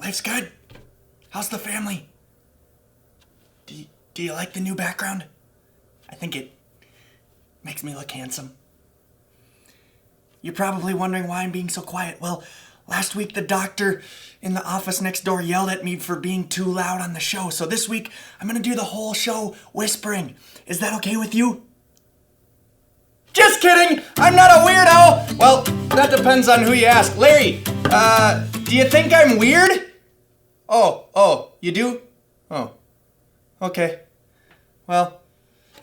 Life's good. How's the family? Do you like the new background? I think it makes me look handsome. You're probably wondering why I'm being so quiet. Well, last week the doctor in the office next door yelled at me for being too loud on the show. So this week I'm gonna do the whole show whispering. Is that okay with you? Just kidding! I'm not a weirdo! Well, that depends on who you ask. Larry, do you think I'm weird? Oh, you do? Oh, okay. Well,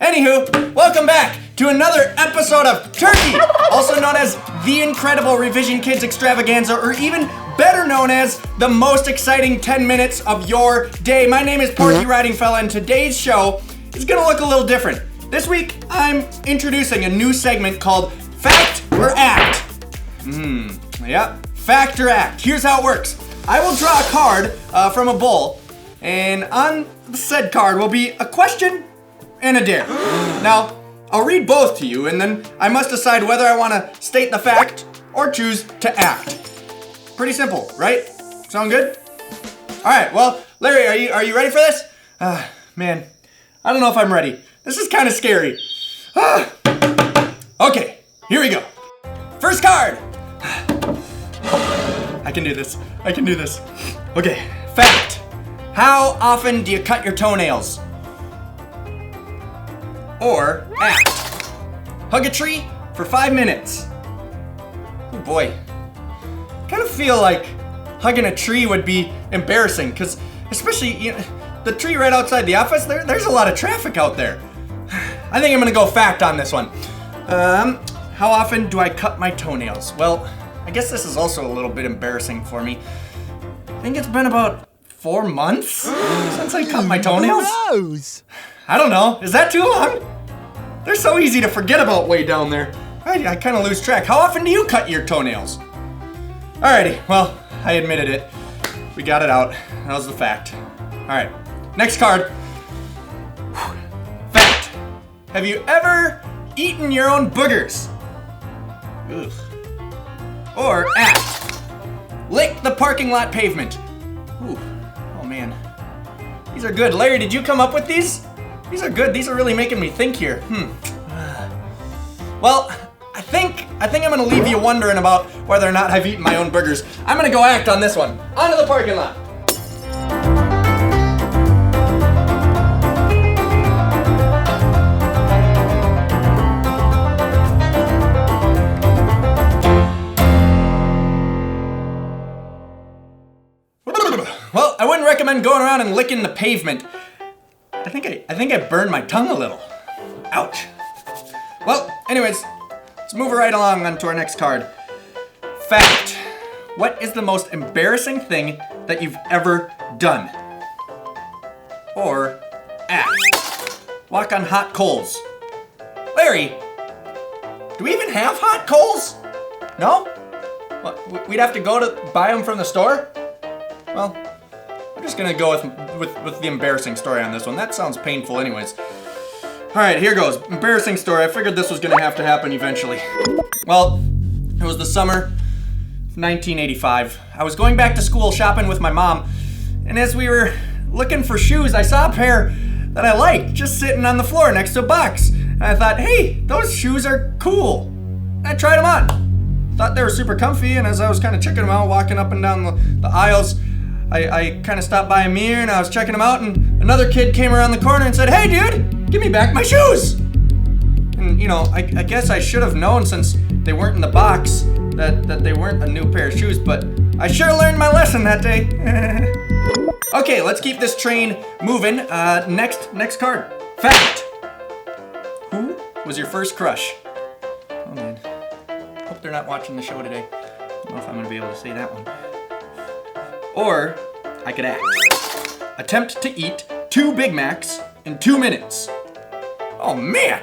anywho, welcome back to another episode of Turkey, also known as The Incredible Revision Kids Extravaganza, or even better known as the most exciting 10 minutes of your day. My name is Porky Riding Fella, and today's show is gonna look a little different. This week, I'm introducing a new segment called Fact or Act. Fact or Act. Here's how it works. I will draw a card from a bowl, and on the said card will be a question and a dare. Now, I'll read both to you, and then I must decide whether I want to state the fact or choose to act. Pretty simple, right? Sound good? All right, well, Larry, are you ready for this? Man, I don't know if I'm ready. This is kind of scary. Okay, here we go. First card. I can do this. Okay, fact. How often do you cut your toenails? Or act. Hug a tree for 5 minutes. Oh boy. Kind of feel like hugging a tree would be embarrassing, because especially the tree right outside the office, there's a lot of traffic out there. I think I'm gonna go fact on this one. How often do I cut my toenails? Well, I guess this is also a little bit embarrassing for me. I think it's been about 4 months since I cut my toenails. Who knows? I don't know. Is that too long? They're so easy to forget about way down there. I kind of lose track. How often do you cut your toenails? Alrighty, well, I admitted it. We got it out. That was the fact. Alright, next card. Fact. Have you ever eaten your own boogers? Ugh. Or act. Lick the parking lot pavement. Ooh, oh man. These are good. Larry, did you come up with these? These are good. These are really making me think here. Well, I think I'm gonna leave you wondering about whether or not I've eaten my own burgers. I'm gonna go act on this one. On to the parking lot. Well, I wouldn't recommend going around and licking the pavement. I think I burned my tongue a little. Ouch. Well, anyways, let's move right along on to our next card. Fact. What is the most embarrassing thing that you've ever done? Or act. Walk on hot coals. Larry, do we even have hot coals? No? What, we'd have to go to buy them from the store? Well, I'm just gonna go with the embarrassing story on this one. That sounds painful anyways. Alright, here goes. Embarrassing story. I figured this was gonna have to happen eventually. Well, it was the summer of 1985. I was going back to school shopping with my mom, and as we were looking for shoes, I saw a pair that I liked just sitting on the floor next to a box. And I thought, hey, those shoes are cool. And I tried them on. Thought they were super comfy, and as I was kind of checking them out, walking up and down the aisles, I kind of stopped by a mirror and I was checking them out, and another kid came around the corner and said, hey dude, give me back my shoes. And I guess I should have known, since they weren't in the box, that they weren't a new pair of shoes, but I sure learned my lesson that day. Okay, let's keep this train moving. Next card. Fact. Who was your first crush? Oh man, hope they're not watching the show today. I don't know if I'm gonna be able to say that one. Or I could act. Attempt to eat 2 Big Macs in 2 minutes. Oh man,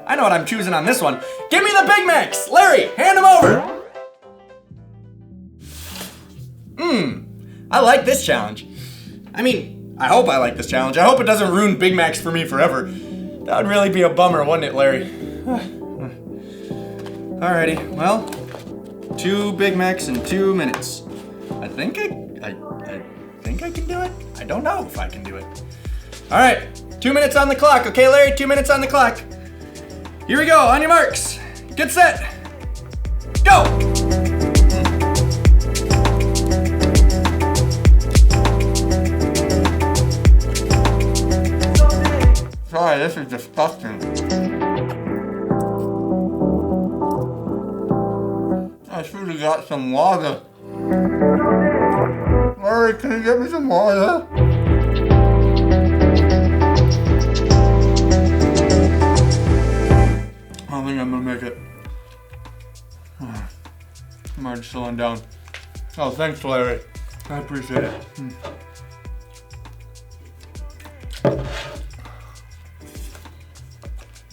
I know what I'm choosing on this one. Give me the Big Macs! Larry, hand them over! I like this challenge. I mean, I hope I like this challenge. I hope it doesn't ruin Big Macs for me forever. That would really be a bummer, wouldn't it, Larry? Alrighty, well, 2 Big Macs in 2 minutes. I think think I can do it. I don't know if I can do it. All right, 2 minutes on the clock. Okay, Larry, 2 minutes on the clock. Here we go, on your marks. Get set, go. Sorry, this is disgusting. I should have got some water. Larry, can you get me some water? I don't think I'm gonna make it. I'm already slowing down. Oh, thanks, Larry. I appreciate it.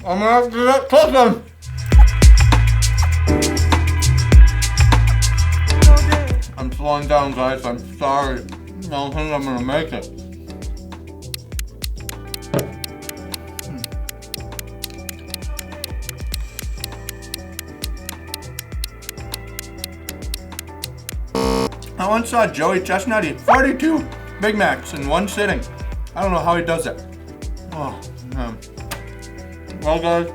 I'm gonna have to do that close. I'm slowing down, guys. I'm sorry. I don't think I'm gonna make it. I once saw Joey Chestnut eat 42 Big Macs in one sitting. I don't know how he does that. Oh, man. Well, guys,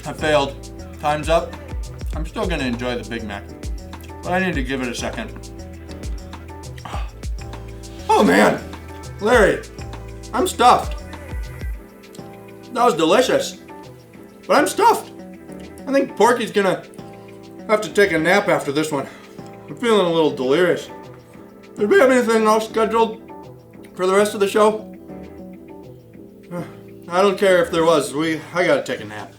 I failed. Time's up. I'm still gonna enjoy the Big Mac, but I need to give it a second. Oh man, Larry, I'm stuffed. That was delicious, but I'm stuffed. I think Porky's gonna have to take a nap after this one. I'm feeling a little delirious. Did we have anything else scheduled for the rest of the show? I don't care if there was. I gotta take a nap.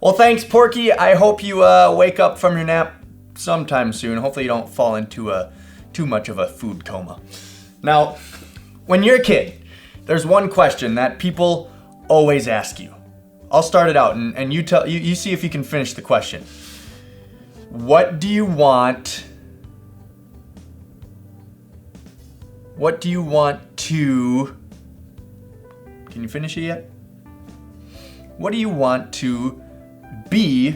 Well, thanks, Porky. I hope you wake up from your nap sometime soon. Hopefully you don't fall into too much of a food coma. Now, when you're a kid, there's one question that people always ask you. I'll start it out, and you see if you can finish the question. What do you want? What do you want to? Can you finish it yet? What do you want to be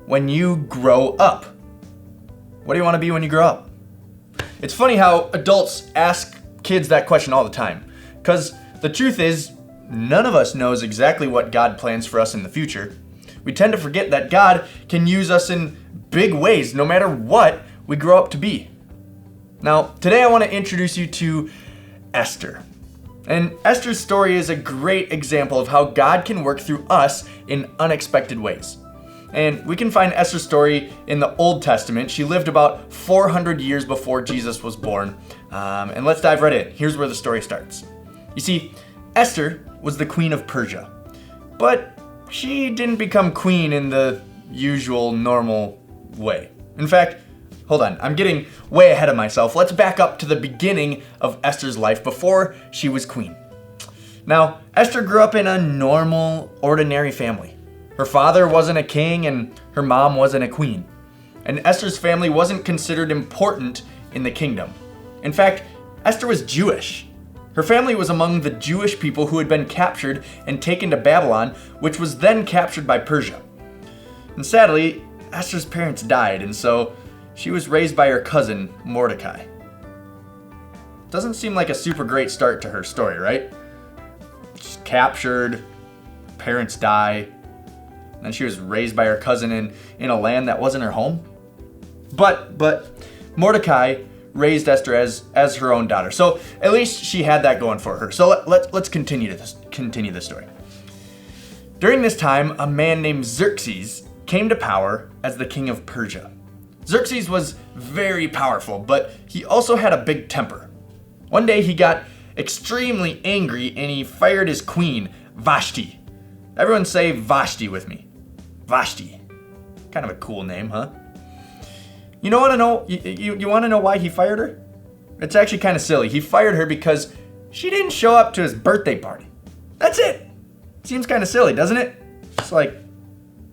when you grow up? What do you want to be when you grow up? It's funny how adults ask kids that question all the time, because the truth is, none of us knows exactly what God plans for us in the future. We tend to forget that God can use us in big ways, no matter what we grow up to be. Now, today I want to introduce you to Esther. And Esther's story is a great example of how God can work through us in unexpected ways. And we can find Esther's story in the Old Testament. She lived about 400 years before Jesus was born. And let's dive right in. Here's where the story starts. You see, Esther was the queen of Persia, but she didn't become queen in the usual normal way. In fact, hold on, I'm getting way ahead of myself. Let's back up to the beginning of Esther's life before she was queen. Now, Esther grew up in a normal, ordinary family. Her father wasn't a king and her mom wasn't a queen. And Esther's family wasn't considered important in the kingdom. In fact, Esther was Jewish. Her family was among the Jewish people who had been captured and taken to Babylon, which was then captured by Persia. And sadly, Esther's parents died, and so she was raised by her cousin, Mordecai. Doesn't seem like a super great start to her story, right? She's captured, parents die, and she was raised by her cousin in a land that wasn't her home. But Mordecai raised Esther as her own daughter. So at least she had that going for her. So let's continue the story. During this time, a man named Xerxes came to power as the king of Persia. Xerxes was very powerful, but he also had a big temper. One day he got extremely angry and he fired his queen, Vashti. Everyone say Vashti with me. Vashti. Kind of a cool name, huh? You know what I know? You want to know why he fired her? It's actually kind of silly. He fired her because she didn't show up to his birthday party. That's it. Seems kind of silly, doesn't it? It's like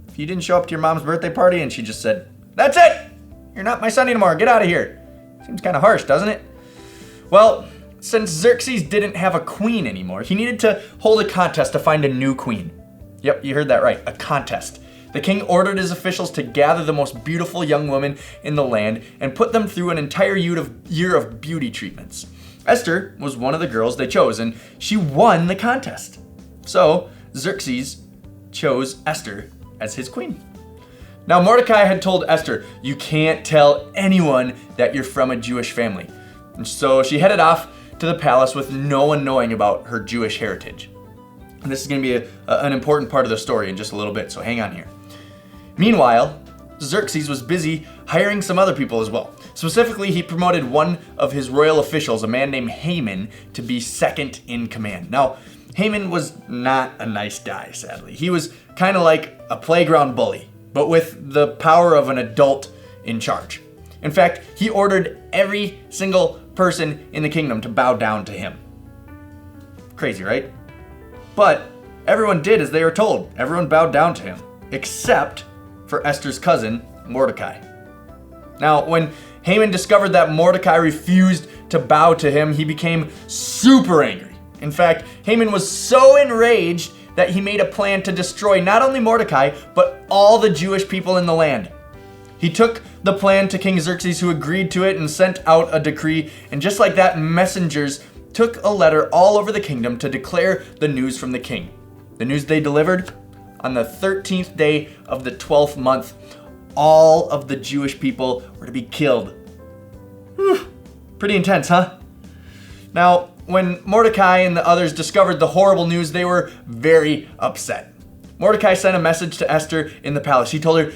if you didn't show up to your mom's birthday party and she just said, "That's it. You're not my son anymore. Get out of here." Seems kind of harsh, doesn't it? Well, since Xerxes didn't have a queen anymore, he needed to hold a contest to find a new queen. Yep, you heard that right, a contest. The king ordered his officials to gather the most beautiful young women in the land and put them through an entire year of beauty treatments. Esther was one of the girls they chose, and she won the contest. So Xerxes chose Esther as his queen. Now Mordecai had told Esther, "You can't tell anyone that you're from a Jewish family." And so she headed off to the palace with no one knowing about her Jewish heritage. And this is going to be an important part of the story in just a little bit, so hang on here. Meanwhile, Xerxes was busy hiring some other people as well. Specifically, he promoted one of his royal officials, a man named Haman, to be second in command. Now, Haman was not a nice guy, sadly. He was kind of like a playground bully, but with the power of an adult in charge. In fact, he ordered every single person in the kingdom to bow down to him. Crazy, right? But everyone did as they were told. Everyone bowed down to him, except for Esther's cousin, Mordecai. Now, when Haman discovered that Mordecai refused to bow to him, he became super angry. In fact, Haman was so enraged that he made a plan to destroy not only Mordecai, but all the Jewish people in the land. He took the plan to King Xerxes, who agreed to it and sent out a decree, and just like that, messengers took a letter all over the kingdom to declare the news from the king. The news they delivered: on the 13th day of the 12th month, all of the Jewish people were to be killed. Whew. Pretty intense, huh? Now, when Mordecai and the others discovered the horrible news, they were very upset. Mordecai sent a message to Esther in the palace. He told her,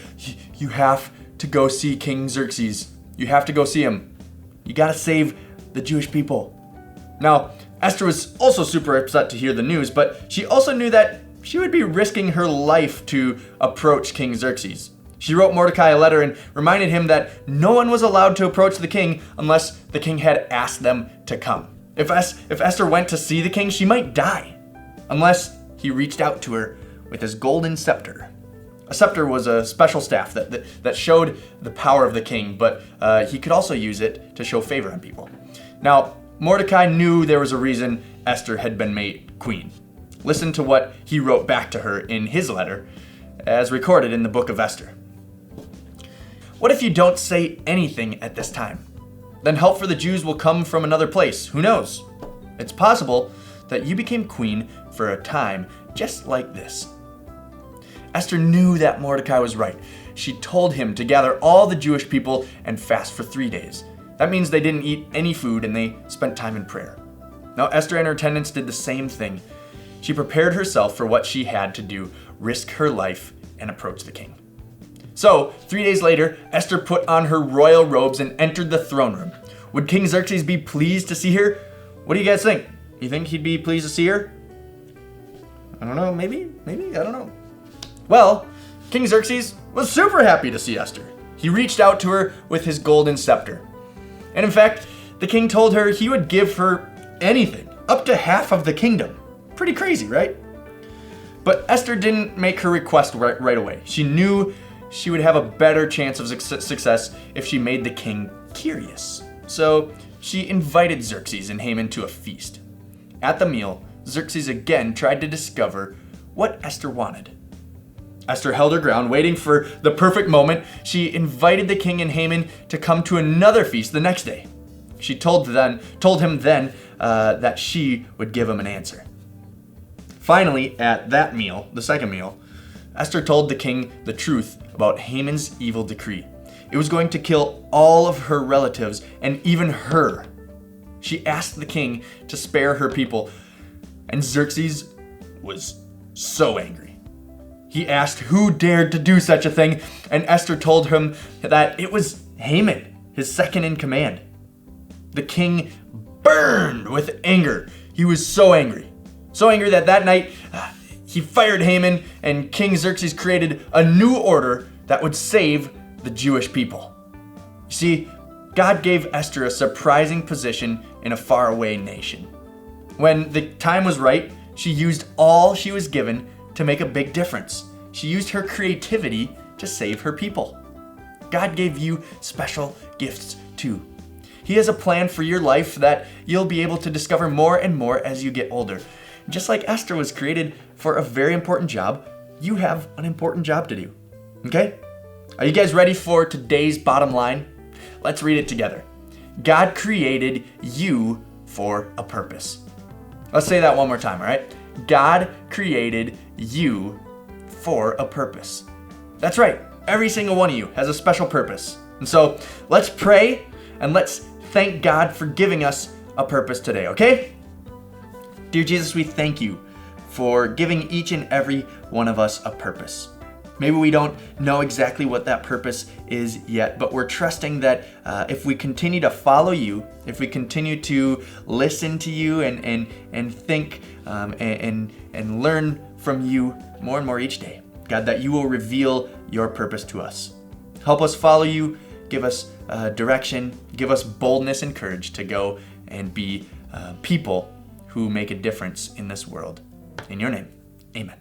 "You have to go see King Xerxes. You have to go see him. You gotta save the Jewish people." Now, Esther was also super upset to hear the news, but she also knew that she would be risking her life to approach King Xerxes. She wrote Mordecai a letter and reminded him that no one was allowed to approach the king unless the king had asked them to come. If Esther went to see the king, she might die, unless he reached out to her with his golden scepter. A scepter was a special staff that showed the power of the king, but he could also use it to show favor on people. Now, Mordecai knew there was a reason Esther had been made queen. Listen to what he wrote back to her in his letter, as recorded in the book of Esther. "What if you don't say anything at this time? Then help for the Jews will come from another place. Who knows? It's possible that you became queen for a time just like this." Esther knew that Mordecai was right. She told him to gather all the Jewish people and fast for 3 days. That means they didn't eat any food and they spent time in prayer. Now, Esther and her attendants did the same thing. She prepared herself for what she had to do, risk her life, and approach the king. So, 3 days later, Esther put on her royal robes and entered the throne room. Would King Xerxes be pleased to see her? What do you guys think? You think he'd be pleased to see her? I don't know, maybe, I don't know. Well, King Xerxes was super happy to see Esther. He reached out to her with his golden scepter. And in fact, the king told her he would give her anything, up to half of the kingdom. Pretty crazy, right? But Esther didn't make her request right away. She knew she would have a better chance of success if she made the king curious. So she invited Xerxes and Haman to a feast. At the meal, Xerxes again tried to discover what Esther wanted. Esther held her ground, waiting for the perfect moment. She invited the king and Haman to come to another feast the next day. She told him then that she would give him an answer. Finally, at that meal, the second meal, Esther told the king the truth about Haman's evil decree. It was going to kill all of her relatives and even her. She asked the king to spare her people, and Xerxes was so angry. He asked who dared to do such a thing, and Esther told him that it was Haman, his second in command. The king burned with anger. He was so angry. So angry that night, he fired Haman, and King Xerxes created a new order that would save the Jewish people. You see, God gave Esther a surprising position in a faraway nation. When the time was right, she used all she was given to make a big difference. She used her creativity to save her people. God gave you special gifts too. He has a plan for your life that you'll be able to discover more and more as you get older. Just like Esther was created for a very important job, you have an important job to do. Okay? Are you guys ready for today's bottom line? Let's read it together. God created you for a purpose. Let's say that one more time, all right? God created you for a purpose. That's right. Every single one of you has a special purpose. And so let's pray and let's thank God for giving us a purpose today, okay? Dear Jesus, we thank you for giving each and every one of us a purpose. Maybe we don't know exactly what that purpose is yet, but we're trusting that if we continue to follow you, if we continue to listen to you and think and learn from you more and more each day, God, that you will reveal your purpose to us. Help us follow you, give us direction, give us boldness and courage to go and be people who make a difference in this world. In your name, amen.